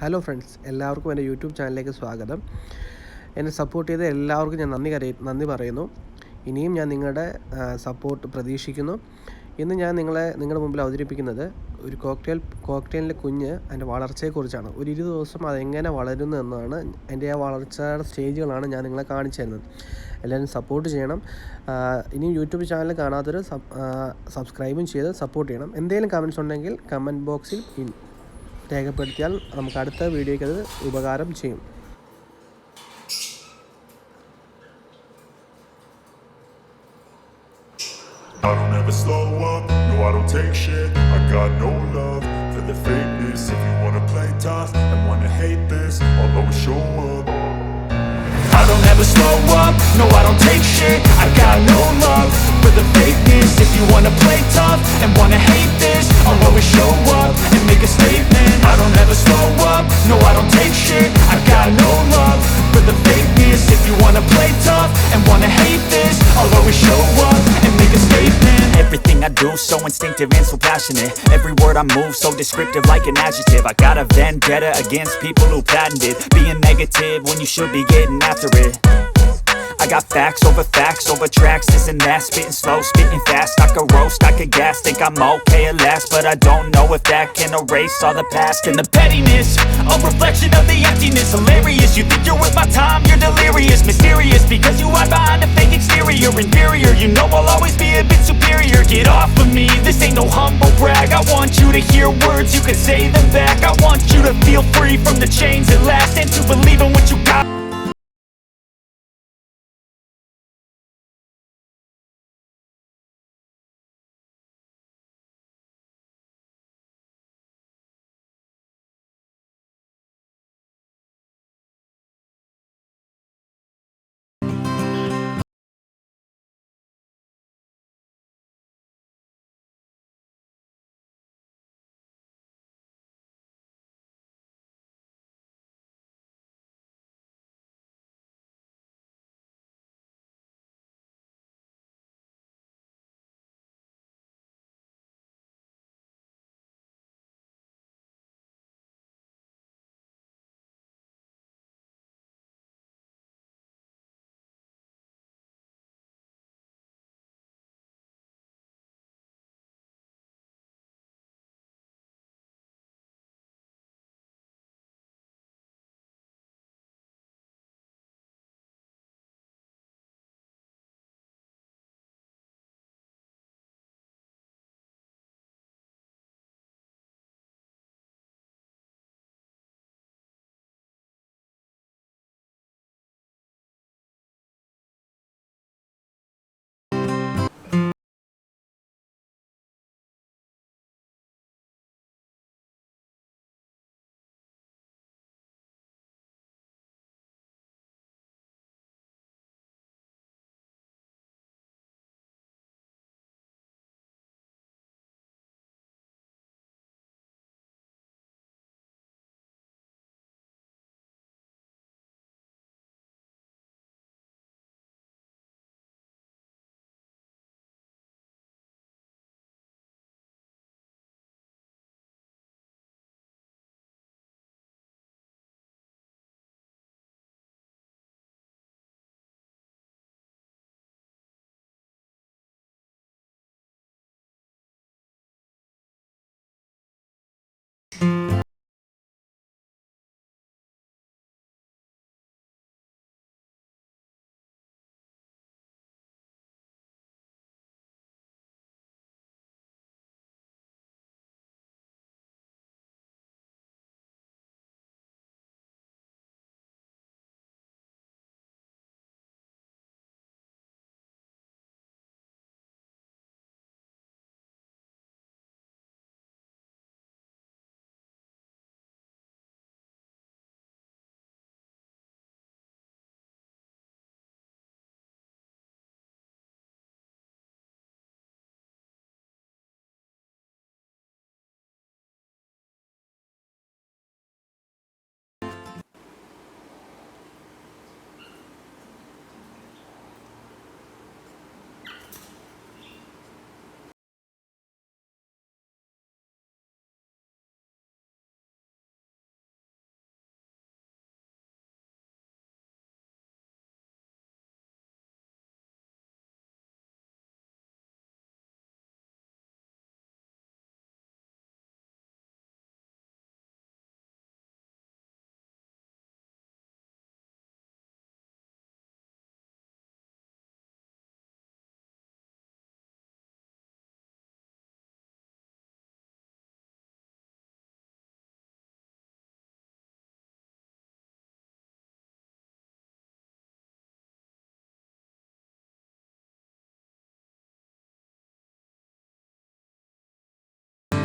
Hello friends, എല്ലാവർക്കും എൻ്റെ YouTube ചാനലിലേക്ക് സ്വാഗതം. എന്നെ സപ്പോർട്ട് ചെയ്ത എല്ലാവർക്കും ഞാൻ നന്ദി പറയുന്നു. ഇനിയും ഞാൻ നിങ്ങളുടെ സപ്പോർട്ട് പ്രതീക്ഷിക്കുന്നു. ഇന്ന് ഞാൻ നിങ്ങളുടെ മുമ്പിൽ അവതരിപ്പിക്കുന്നത് ഒരു കോക്ടെയിലിൻ്റെ കുഞ്ഞ് അതിൻ്റെ വളർച്ചയെക്കുറിച്ചാണ്. ഒരു 20 ദിവസം അതെങ്ങനെ വളരുന്നു എന്നാണ്, എൻ്റെ ആ വളർച്ചയുടെ സ്റ്റേജുകളാണ് ഞാൻ നിങ്ങളെ കാണിച്ചു തരുന്നത്. എല്ലാവരും സപ്പോർട്ട് ചെയ്യണം. ഇനിയും യൂട്യൂബ് ചാനൽ കാണാത്തവർ സബ്സ്ക്രൈബും ചെയ്ത് സപ്പോർട്ട് ചെയ്യണം. എന്തെങ്കിലും കമൻറ്റ്സ് ഉണ്ടെങ്കിൽ കമൻറ്റ് ബോക്സിൽ രേഖപ്പെടുത്തിയാൽ നമുക്ക് അടുത്ത വീഡിയോയ്ക്ക് അത് ഉപകാരം ചെയ്യും. I don't ever slow up, no I don't take shit. I got no love for the fakeness. If you wanna play tough and wanna hate this, I'll always show up. I don't ever slow up, no I don't take shit. I got no love for the fakeness. If you wanna play tough and wanna hate this, I'll always show up and make a statement. I don't ever slow up, no I don't take shit. I got no love for the fakeness. If you wanna play tough and wanna hate this, I'll always show up and make a statement. Everything I do so instinctive and so passionate. Every word I move so descriptive like an adjective. I got a vendetta against people who patented being negative when you should be getting after it. I got facts over tracks, this and that. Spitting slow, spitting fast. I could roast, I could gas. Think I'm okay at last, but I don't know if that can erase all the past. And the pettiness, a reflection of the emptiness. Hilarious, you think you're worth my time, you're delirious. Mysterious, because you hide behind a fake exterior. Inferior, you know I'll always be a bit superior. Get off of me, this ain't no humble brag. I want you to hear words, you can say them back. I want you to feel free from the chains at last, and to believe in what you got.